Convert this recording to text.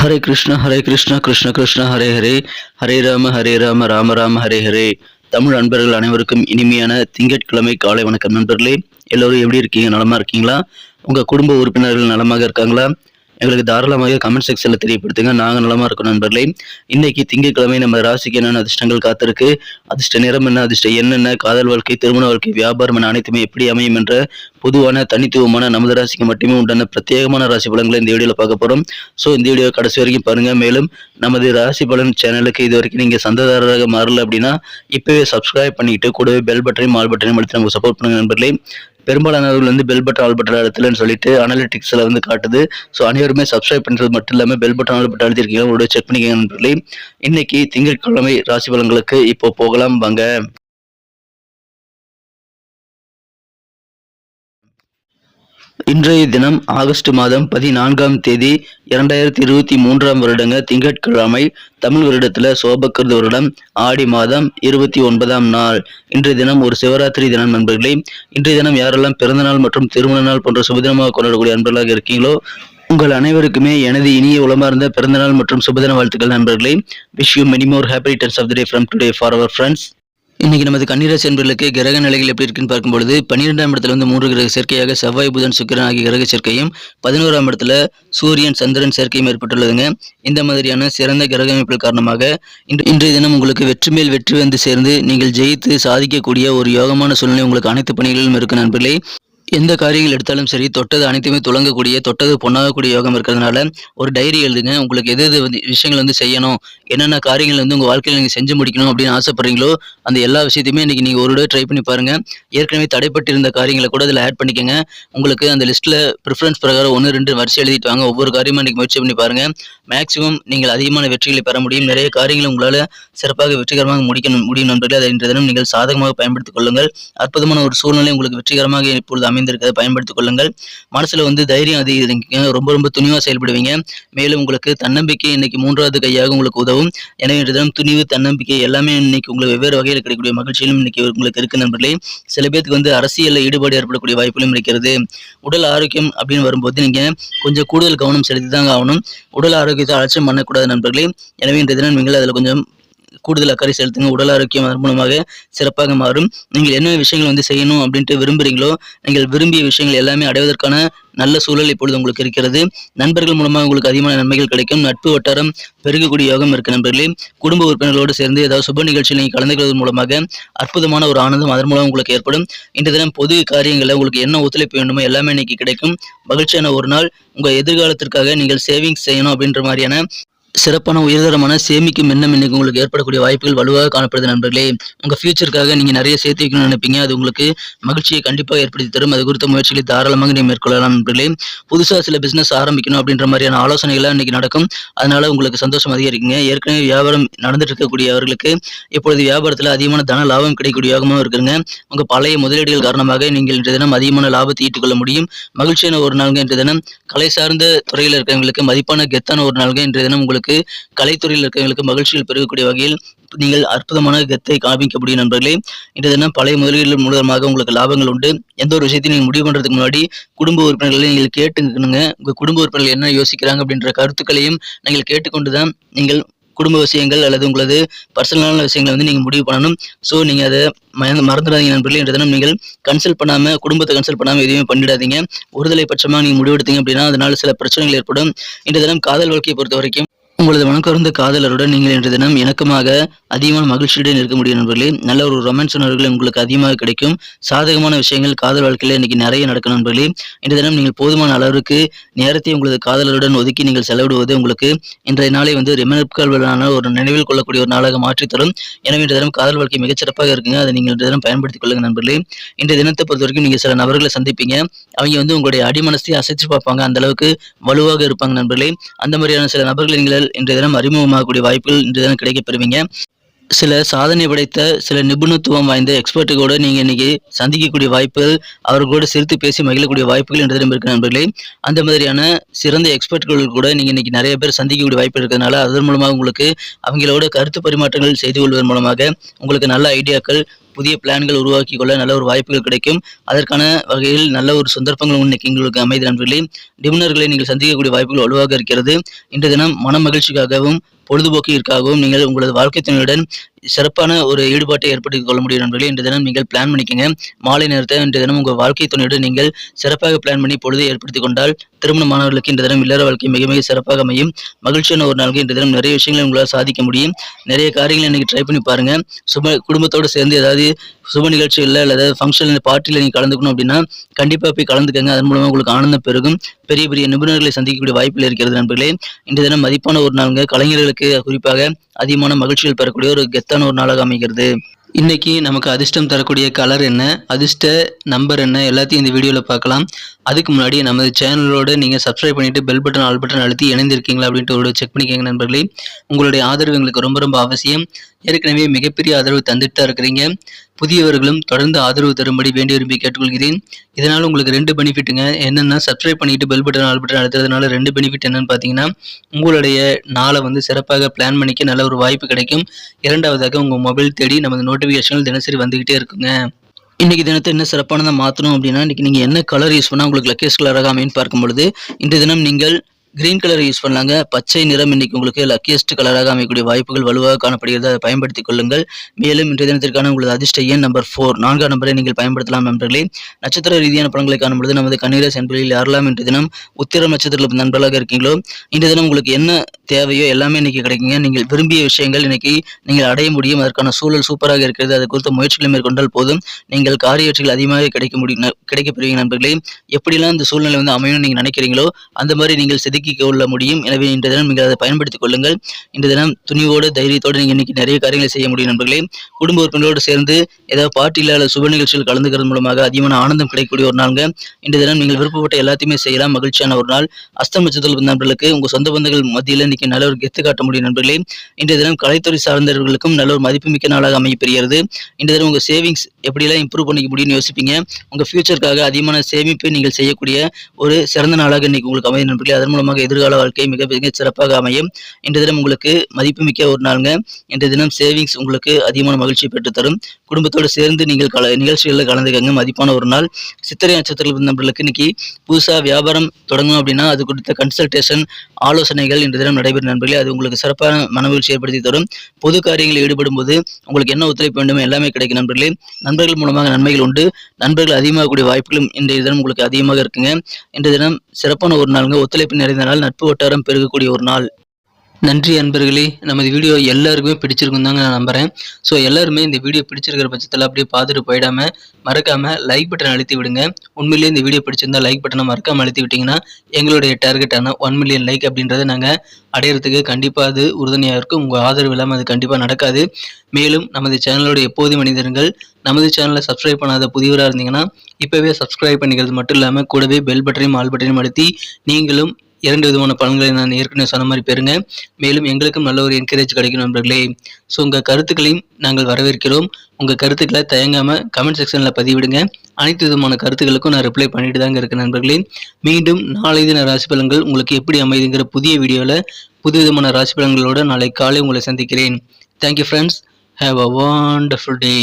ஹரே கிருஷ்ணா கிருஷ்ண கிருஷ்ண ஹரே ஹரே, ஹரே ராம ராம ராம ஹரே ஹரே. தமிழ் நண்பர்கள் அனைவருக்கும் இனிமையான திங்கட்கிழமை காலை வணக்கம் நண்பர்களே. எல்லோரும் எப்படி இருக்கீங்க? நலமா இருக்கீங்களா? உங்க குடும்ப உறுப்பினர்கள் நலமாக இருக்காங்களா? எங்களுக்கு தாராளமாக கமெண்ட் செக்ஷன்ல தெரியப்படுத்துங்க. நாங்க நலமா இருக்கோம் நண்பர்களே. இன்னைக்கு திங்கட்கிழமை நம்ம ராசிக்கு என்னென்ன அதிர்ஷ்டங்கள் காத்திருக்கு, அதிர்ஷ்ட நிறம் என்ன, அதிர்ஷ்ட என்னென்ன, காதல் வாழ்க்கை, திருமண வாழ்க்கை, வியாபாரம் என அனைத்துமே எப்படி அமையும் என்ற பொதுவான தனித்துவமான நமது ராசிக்கு மட்டுமே உண்டான பிரத்யேகமான ராசி பலன்களை இந்த வீடியோவில் பார்க்க போறோம். ஸோ இந்த வீடியோ கடைசி வரைக்கும் பாருங்க. மேலும் நமது ராசி பலன் சேனலுக்கு இது வரைக்கும் நீங்க சந்தாதாரராக மாறல அப்படின்னா இப்பவே சப்ஸ்கிரைப் பண்ணிட்டு கூடவே பெல் பட்டனையும் ஆல் பட்டனையும் அழுத்தி நமக்கு சப்போர்ட் பண்ணுங்க நண்பர்களே. பெரும்பாலானவர்கள் பெல் பட்டன் ஆல் பட்டன் அழுத்தலன்னு சொல்லிட்டு அனாலிட்டிக்ஸ்ல காட்டுது. ஸோ அனைவருமே சப்ஸ்கிரைப் பண்றது மட்டும் இல்லாமல் பெல் பட்டன் ஆல் பட்டன் அழுத்திருக்கீங்க, உங்களோட செக் பண்ணிக்கங்க நண்பர்களே. இன்னைக்கு திங்கட்கிழமை ராசி பலன்களுக்கு இப்போ போகலாம் வாங்க. இன்றைய தினம் ஆகஸ்ட் மாதம் 14ஆம் தேதி 2023ஆம் வருடங்க திங்கட்கிழமை. தமிழ் வருடத்துல சோபக்கிருத வருடம் ஆடி மாதம் 29ஆம் நாள். இன்றைய தினம் ஒரு சிவராத்திரி தினம் நண்பர்களே. இன்றைய தினம் யாரெல்லாம் பிறந்த நாள் மற்றும் திருமண நாள் போன்ற சுபதினமாக கொண்டாடக்கூடிய நண்பர்களாக இருக்கீங்களோ உங்கள் அனைவருக்குமே எனது இனிய உளமார்ந்த பிறந்தநாள் மற்றும் சுபதின வாழ்த்துக்கள் நண்பர்களே. Wish you many more happy returns of the day from today for our friends. இன்னைக்கு நமது கன்னிராசி என்பவர்களுக்கு கிரக நிலைகள் எப்படி இருக்குன்னு பார்க்கும்பொழுது 12ஆம் இடத்துல 3 கிரக சேர்க்கையாக செவ்வாய் புதன் சுக்கிரன் ஆகிய கிரக சேர்க்கையும் 11ஆம் இடத்துல சூரியன் சந்திரன் சேர்க்கையும் ஏற்பட்டுள்ளதுங்க. இந்த மாதிரியான சிறந்த கிரக அமைப்புகள் காரணமாக இன்றைய தினம் உங்களுக்கு வெற்றி மேல் வெற்றி வந்து சேர்ந்து நீங்கள் ஜெயித்து சாதிக்கக்கூடிய ஒரு யோகமான சூழ்நிலை உங்களுக்கு அனைத்து பணிகளிலும் இருக்கு நண்பர்களே. எந்த காரியங்கள் எடுத்தாலும் சரி தொட்டது அனைத்துமே துளங்கக்கூடிய, தொட்டது பொண்ணாகக்கூடிய யோகம் இருக்கிறதுனால ஒரு டைரி எழுதுங்க. உங்களுக்கு எது விஷயங்கள் செய்யணும், என்னென்ன காரியங்கள் உங்கள் வாழ்க்கையில் நீங்கள் செஞ்சு முடிக்கணும் அப்படின்னு ஆசைப்படுறீங்களோ அந்த எல்லா விஷயத்தையுமே இன்னைக்கு நீங்கள் ஒரு தடவை ட்ரை பண்ணி பாருங்க. ஏற்கனவே தடைப்பட்டிருந்த காரியங்களை கூட அதில் ஆட் பண்ணிக்கோங்க. உங்களுக்கு அந்த லிஸ்ட்டில் ப்ரிஃபரன்ஸ் பிரகாரம் 1-2 வரிசை எழுதிட்டு வாங்க. ஒவ்வொரு காரியமும் இன்னைக்கு முயற்சி பண்ணி பாருங்க. மேக்ஸிமம் நீங்கள் அதிகமான வெற்றிகளை பெற முடியும். நிறைய காரியங்களை உங்களால் சிறப்பாக வெற்றிகரமாக முடியும் நண்பர்களே. அதை இன்றைய தினம் நீங்கள் சாதகமாக பயன்படுத்திக் கொள்ளுங்கள். அற்புதமான ஒரு சூழ்நிலை உங்களுக்கு வெற்றிகரமாக இப்பொழுது அமைந்திருக்கிறத பயன்படுத்திக் கொள்ளுங்கள். மனசுல தைரியம் அதிகரிங்க. ரொம்ப துணிவா செயல்படுவீங்க. மேலும் உங்களுக்கு தன்னம்பிக்கை இன்னைக்கு 3வது கையாக உங்களுக்கு உதவும். எனவே இன்றைய தினம் துணிவு, தன்னம்பிக்கை எல்லாமே இன்னைக்கு உங்களுக்கு வெவ்வேறு வகையில் கிடைக்கக்கூடிய மகிழ்ச்சியிலும் இன்னைக்கு உங்களுக்கு இருக்கு நண்பர்களே. சில பேருக்கு அரசியலில் ஈடுபாடு ஏற்படக்கூடிய வாய்ப்புகளும் இருக்கிறது. உடல் ஆரோக்கியம் அப்படின்னு வரும்போது நீங்க கொஞ்சம் கூடுதல் கவனம் செலுத்தி தாங்க ஆகணும். உடல் ஆரோக்கியத்தை அலட்சியம் பண்ணக்கூடாது நண்பர்களே. எனவே இன்றைய தினம் நீங்கள் அதில் கொஞ்சம் கூடுதல் அக்கறை செலுத்துங்க. உடல் ஆரோக்கியம் அதன் மூலமாக சிறப்பாக மாறும். நீங்கள் என்ன விஷயங்கள் செய்யணும் அப்படின்ட்டு விரும்புறீங்களோ நீங்கள் விரும்பிய விஷயங்கள் எல்லாமே அடைவதற்கான நல்ல சூழல் இப்பொழுது உங்களுக்கு இருக்கிறது. நண்பர்கள் மூலமாக உங்களுக்கு அதிகமான நன்மைகள் கிடைக்கும். நட்பு வட்டாரம் பெருகக்கூடிய யோகம் இருக்கு நண்பர்களே. குடும்ப உறுப்பினர்களோடு சேர்ந்து ஏதாவது சுப நிகழ்ச்சியில் நீங்கள் கலந்து கொள்வதன் மூலமாக அற்புதமான ஒரு ஆனந்தம் அதன் மூலம் உங்களுக்கு ஏற்படும். இன்றைய தினம் பொது காரியங்களில் உங்களுக்கு என்ன ஒத்துழைப்பு வேண்டுமோ எல்லாமே இன்னைக்கு கிடைக்கும். மகிழ்ச்சியான ஒரு நாள். உங்க எதிர்காலத்திற்காக நீங்கள் சேவிங்ஸ் செய்யணும் அப்படின்ற மாதிரியான சிறப்பான உயர்தரமான சேமிக்கும் எண்ணம் இன்னைக்கு உங்களுக்கு ஏற்படக்கூடிய வாய்ப்புகள் வலுவாக காணப்படுது நண்பர்களே. உங்க ஃபியூச்சருக்காக நீங்க நிறைய சேர்த்து வைக்கணும்னு நினைப்பீங்க. அது உங்களுக்கு மகிழ்ச்சியை கண்டிப்பாக ஏற்படுத்தி தரும். அது குறித்த முயற்சிகளை தாராளமாக நீங்க மேற்கொள்ளலாம் நண்பர்களே. புதுசா சில பிசினஸ் ஆரம்பிக்கணும் அப்படின்ற மாதிரியான ஆலோசனைகள்லாம் இன்னைக்கு நடக்கும். அதனால உங்களுக்கு சந்தோஷம் அதிகரிக்குங்க. ஏற்கனவே வியாபாரம் நடந்துட்டு இருக்கக்கூடியவர்களுக்கு இப்பொழுது வியாபாரத்தில் அதிகமான தன லாபம் கிடைக்கக்கூடிய யோகமும் இருக்குங்க. உங்க பழைய முதலீடுகள் காரணமாக நீங்கள் இன்றைய தினம் அதிகமான லாபத்தை ஈட்டிக் கொள்ள முடியும். மகிழ்ச்சியான ஒரு நாளுங்க இன்றைய தினம். கலை சார்ந்த துறையில் இருக்கிறவங்களுக்கு மதிப்பான கெத்தான ஒரு நாளுங்க இன்றைய தினம். உங்களுக்கு கலைத்துறையில் இருக்கிறவங்களுக்கு மகிழ்ச்சியில் பெருகக்கூடிய வகையில் நீங்கள் அற்புதமான கெத்தை காமிக்க முடியும் நண்பர்களே. இன்றைய தினம் பழைய முதலீடுகள் மூலமாக உங்களுக்கு லாபங்கள் உண்டு. எந்த ஒரு விஷயத்தையும் நீங்கள் முடிவு பண்றதுக்கு முன்னாடி குடும்ப உறுப்பினர்களை நீங்கள் கேட்டுக்கணுங்க. உங்க குடும்ப உறுப்பினர்கள் என்ன யோசிக்கிறாங்க அப்படின்ற கருத்துக்களையும் நீங்கள் கேட்டுக்கொண்டுதான் நீங்கள் குடும்ப விஷயங்கள் அல்லது உங்களது பர்சனலான விஷயங்களை நீங்க முடிவு பண்ணணும். ஸோ நீங்க அதை மறந்துடாதீங்க நண்பர்களே. இன்றைய தினம் நீங்கள் கன்சல்ட் பண்ணாம, குடும்பத்தை கன்சல்ட் பண்ணாம எதுவுமே பண்ணிடாதீங்க. ஒருதலை பட்சமா நீங்க முடிவெடுத்தீங்க அப்படின்னா அதனால சில பிரச்சனைகள் ஏற்படும். இன்றைய தினம் காதல் வாழ்க்கையை பொறுத்த வரைக்கும் உங்களது மனக்கருந்த காதலருடன் நீங்கள் இன்றைய தினம் இணக்கமாக அதிகமான மகிழ்ச்சியுடன் இருக்க முடியும் நண்பர்களே. நல்ல ஒரு ரொமான்ஸ் உணர்வுகள் உங்களுக்கு அதிகமாக கிடைக்கும். சாதகமான விஷயங்கள் காதல் வாழ்க்கையில இன்னைக்கு நிறைய நடக்கும் நண்பர்களே. இன்றைய தினம் நீங்கள் போதுமான அளவிற்கு நேரத்தை உங்களது காதலருடன் ஒதுக்கி நீங்கள் செலவிடுவது உங்களுக்கு இன்றைய நாளை ரிமெம்பரான ஒரு நினைவில் கொள்ளக்கூடிய ஒரு நாளாக மாற்றி தரும். எனவே இன்றைய தினம் காதல் வாழ்க்கை மிகச்சிறப்பாக இருக்குங்க. அதை நீங்கள் இன்றைய தினம் பயன்படுத்திக் கொள்ளுங்க நண்பர்களே. இன்றைய தினத்தை பொறுத்த வரைக்கும் நீங்க சில நபர்களை சந்திப்பீங்க. அவங்க உங்களுடைய அடிமனசை அசைச்சு பார்ப்பாங்க. அந்த அளவுக்கு வலுவாக இருப்பாங்க நண்பர்களே. அந்த மாதிரியான சில நபர்கள் நீங்கள் இன்றைய தினம் அறிமுகமாகக்கூடிய வாய்ப்புகள் இன்றைய தினம் கிடைக்கப் பெறுவீங்க. சில சாதனை படைத்த சில நிபுணத்துவம் வாய்ந்த எக்ஸ்பர்ட்டுகளோட நீங்க இன்னைக்கு சந்திக்கக்கூடிய வாய்ப்புகள், அவர்களோடு சிரித்து பேசி மகிழக்கூடிய வாய்ப்புகள் இன்றைய தினம் இருக்கு நண்பர்களே. அந்த மாதிரியான சிறந்த எக்ஸ்பர்ட்கள் கூட நீங்க இன்னைக்கு நிறைய பேர் சந்திக்கக்கூடிய வாய்ப்பு இருக்கிறதுனால அதன் மூலமாக உங்களுக்கு அவங்களோட கருத்து பரிமாற்றங்கள் செய்து கொள்வதன் மூலமாக உங்களுக்கு நல்ல ஐடியாக்கள் புதிய பிளான்கள் உருவாக்கிக் கொள்ள நல்ல ஒரு வாய்ப்புகள் கிடைக்கும். அதற்கான வகையில் நல்ல ஒரு சந்தர்ப்பங்கள் இன்னைக்கு உங்களுக்கு அமைதி நண்பர்களே. நிபுணர்களை நீங்கள் சந்திக்கக்கூடிய வாய்ப்புகள் வலுவாக இருக்கிறது. இன்றைய தினம் மன மகிழ்ச்சிக்காகவும் பொழுதுபோக்கிற்காகவும் நீங்கள் உங்களது வாழ்க்கை துணையுடன் சிறப்பான ஒரு ஈடுபாட்டை ஏற்படுத்திக் கொள்ள முடியும் நண்பர்களே. இன்றைய தினம் நீங்கள் பிளான் பண்ணிக்கங்க. மாலை நேரத்தை இன்றைய தினம் உங்கள் வாழ்க்கை துணையுடன் நீங்கள் சிறப்பாக பிளான் பண்ணி பொழுதை ஏற்படுத்திக் கொண்டால் திருமணமானவர்களுக்கு இன்றைய தினம் இல்லற வாழ்க்கை மிக மிக சிறப்பாக அமையும். மகிழ்ச்சியான ஒரு நாளுக்கு இன்றைய தினம் நிறைய விஷயங்களை உங்களால் சாதிக்க முடியும். நிறைய காரியங்களை இன்னைக்கு ட்ரை பண்ணி பாருங்க. குடும்பத்தோடு சேர்ந்து ஏதாவது சுப நிகழ்ச்சியில் அல்லது ஃபங்க்ஷன் பார்ட்டியில் நீங்கள் கலந்துக்கணும் அப்படின்னா கண்டிப்பாக போய் கலந்துக்கங்க. அதன் மூலமாக உங்களுக்கு ஆனந்தம் பெருகும். பெரிய பெரிய நிபுணர்களை சந்திக்கக்கூடிய வாய்ப்பில் இருக்கிறது நண்பர்களே. இன்றைய தினம் மதிப்பான ஒரு நாளுங்க. கலைஞர்களுக்கு குறிப்பாக அதிகமான மகிழ்ச்சிகள் பெறக்கூடிய ஒரு கெத்தான ஒரு நாளாக அமைகிறது. இன்னைக்கு நமக்கு அதிர்ஷ்டம் தரக்கூடிய கலர் என்ன, அதிர்ஷ்ட நம்பர் என்ன, எல்லாத்தையும் இந்த வீடியோவில் பார்க்கலாம். அதுக்கு முன்னாடி நமது சேனலோடு நீங்கள் சப்ஸ்கிரைப் பண்ணிவிட்டு பெல் பட்டன் ஆல் பட்டன் அழுத்தி இணைந்திருக்கீங்களா அப்படின்ட்டு ஒரு செக் பண்ணிக்கோங்க நண்பர்களே. உங்களுடைய ஆதரவு எங்களுக்கு ரொம்ப ரொம்ப அவசியம். ஏற்கனவே மிகப்பெரிய ஆதரவு தந்துட்டு தான் இருக்கிறீங்க. புதியவர்களும் தொடர்ந்து ஆதரவு தரும்படி வேண்டி விரும்பி கேட்டுக்கொள்கிறேன். இதனால் உங்களுக்கு 2 பெனிஃபிட்டுங்க. என்னென்னா சப்ஸ்கிரைப் பண்ணிட்டு பெல் பட்டன் ஆல் பட்டன் அழுத்துறதுனால 2 பெனிஃபிட் என்னன்னு பார்த்தீங்கன்னா, உங்களுடைய நாளை சிறப்பாக பிளான் பண்ணிக்க நல்ல ஒரு வாய்ப்பு கிடைக்கும். இரண்டாவதாக உங்கள் மொபைல் தேடி நமது நோட்டிஃபிகேஷன்கள் தினசரி வந்துகிட்டே இருக்குங்க. இன்னைக்கு தினத்தை என்ன சிறப்பானதாக மாற்றணும் அப்படின்னா, இன்னைக்கு நீங்கள் என்ன கலர் யூஸ் பண்ணால் உங்களுக்கு லக்கேஜ் கலராக அமைன்னு பார்க்கும் பொழுது இன்றைய தினம் நீங்கள் கிரீன் கலர் யூஸ் பண்ணலாங்க. பச்சை நிறம் இன்னைக்கு உங்களுக்கு லக்கியஸ்ட் கலராக அமையக்கூடிய வாய்ப்புகள் வலுவாக காணப்படுகிறது. அதை பயன்படுத்திக் கொள்ளுங்கள். மேலும் இன்றைய தினத்திற்கான உங்களது அதிர்ஷ்ட எண் நம்பர் 4 4ஆம் நம்பரை நீங்கள் பயன்படுத்தலாம் நண்பர்களே. நட்சத்திர ரீதியான பலன்களை காணும்பொழுது நமது கன்னிராசி என்பதில் யாரெல்லாம் இன்றைய தினம் உத்திரம் நட்சத்திரத்தில் நண்பர்களாக இருக்கீங்களோ இன்றைய தினம் உங்களுக்கு என்ன தேவையோ எல்லாமே இன்னைக்கு கிடைக்குங்க. நீங்கள் விரும்பிய விஷயங்கள் இன்னைக்கு நீங்கள் அடைய முடியும். அதற்கான சூழல் சூப்பராக இருக்கிறது. அது குறித்த முயற்சிகளை மேற்கொண்டால் போதும் நீங்கள் காரிய வெற்றிகள் அதிகமாக கிடைக்கப்பெறுவீங்க நண்பர்களே. எப்படிலாம் இந்த சூழ்நிலை அமையும் நீங்க நினைக்கிறீங்களோ அந்த மாதிரி நீங்கள் கொள்ள முடியும். எனவே இன்றைய தினம் நீங்கள் அதை பயன்படுத்திக் கொள்ளுங்கள். இன்றைய தினம் துணிவோடு தைரியத்தோடு நீங்கள் இன்னைக்கு நிறைய காரியங்களை செய்ய முடியும் நண்பர்களே. குடும்ப உறுப்பினரோடு சேர்ந்து ஏதாவது பார்ட்டியில் அல்லது சுப நிகழ்ச்சிகள் கலந்துக்கிறது மூலமாக அதிகமான ஆனந்தம் கிடைக்கக்கூடிய ஒரு நாளுங்க. இன்றைய தினம் நீங்கள் விருப்பப்பட்ட எல்லாத்தையுமே செய்யலாம். மகிழ்ச்சியான ஒரு நாள். அஸ்தம் நட்சத்திர நண்பர்களுக்கு உங்கள் சொந்த பந்தங்கள் மத்தியில் இன்னைக்கு நல்ல ஒரு கெத்து காட்ட முடியும் நண்பர்களே. இன்றைய தினம் கலைத்துறை சார்ந்தவர்களுக்கும் நல்ல ஒரு மதிப்புமிக்க நாளாக அமையப்பெறுகிறது. இன்றைய தினம் உங்கள் சேவிங்ஸ் எப்படியெல்லாம் இம்ப்ரூவ் பண்ணிக்க முடியும்னு யோசிப்பீங்க. உங்கள் ஃபியூச்சருக்காக அதிகமான சேமிப்பை நீங்கள் செய்யக்கூடிய ஒரு சிறந்த நாளாக இன்னைக்கு உங்களுக்கு அமையும் நண்பர்களே. அதன் மூலமாக எதிர்கால வாழ்க்கை மிக மிக சிறப்பாக அமையும். இன்றைய தினம் உங்களுக்கு மதிப்புமிக்க ஒரு நாளுங்க. இன்றைய தினம் சேவிங்ஸ் உங்களுக்கு அதிகமான மகிழ்ச்சி பெற்றுத்தரும். குடும்பத்தோடு சேர்ந்து நீங்கள் நிகழ்ச்சிகளில் கலந்துக்கங்க. மதிப்பான ஒரு நாள். சித்திரை நட்சத்திர நண்பர்களுக்கு இன்னைக்கு புதுசாக வியாபாரம் தொடங்கணும் அப்படின்னா அது குறித்த கன்சல்டேஷன் ஆலோசனைகள் இன்றைய தினம் நடைபெறும் நண்பர்களே. அது உங்களுக்கு சிறப்பான மனமகிழ்ச்சி ஏற்படுத்தி தரும். பொது காரியங்களில் ஈடுபடும் போது உங்களுக்கு என்ன ஒத்துழைப்பு வேண்டும் எல்லாமே கிடைக்கும் நண்பர்களே. நண்பர்கள் மூலமாக நன்மைகள் உண்டு. நண்பர்கள் அதிகமாகக்கூடிய வாய்ப்புகளும் இன்றைய தினம் உங்களுக்கு அதிகமாக இருக்குங்க. இன்றைய தினம் சிறப்பான ஒரு நாளுங்க. ஒத்துழைப்பு நிறைந்த நாள். நட்பு வட்டாரம் பெருகக்கூடிய ஒரு நாள். நன்றி அன்பர்களே. நமது வீடியோ எல்லாருக்குமே பிடிச்சிருக்கும் தாங்க நான் நம்புகிறேன். ஸோ எல்லாருமே இந்த வீடியோ பிடிச்சிருக்கிற பட்சத்தில் அப்படியே பார்த்துட்டு போயிடாமல் மறக்காமல் லைக் பட்டன் அழுத்தி விடுங்க. உண்மையிலேயே இந்த வீடியோ பிடிச்சிருந்தா லைக் பட்டனை மறக்காமல் அழுத்தி விட்டிங்கன்னா எங்களுடைய டார்கெட்டான 1 மில்லியன் லைக் அப்படின்றத நாங்கள் அடையிறதுக்கு கண்டிப்பாக அது உறுதுணையாக இருக்கும். உங்கள் ஆதரவு இல்லாமல் அது கண்டிப்பாக நடக்காது. மேலும் நமது சேனலோட எப்போதும் மனிதர்கள் நமது சேனலை சப்ஸ்கிரைப் பண்ணாத புதியவராக இருந்தீங்கன்னா இப்போவே சப்ஸ்கிரைப் பண்ணிக்கிறது மட்டும் இல்லாமல் கூடவே பெல் பட்டனையும் ஆல் பட்டனையும் அழுத்தி நீங்களும் 2 விதமான பலன்களை நான் ஏற்கனவே சொன்ன மாதிரி பெறுங்க. மேலும் எங்களுக்கும் நல்ல ஒரு என்கரேஜ் கிடைக்கும் நண்பர்களே. ஸோ உங்கள் கருத்துக்களையும் நாங்கள் வரவேற்கிறோம். உங்கள் கருத்துக்களை தயங்காமல் கமெண்ட் செக்ஷனில் பதிவிடுங்க. அனைத்து விதமான கருத்துக்களுக்கும் நான் ரிப்ளை பண்ணிட்டு தாங்க இருக்கேன் நண்பர்களே. மீண்டும் நாளை தின ராசி பலன்கள் உங்களுக்கு எப்படி அமைதுங்கிற புதிய வீடியோவில் புது விதமான ராசி பலன்களோடு நாளை காலை உங்களை சந்திக்கிறேன். Thank you friends. Have a wonderful day.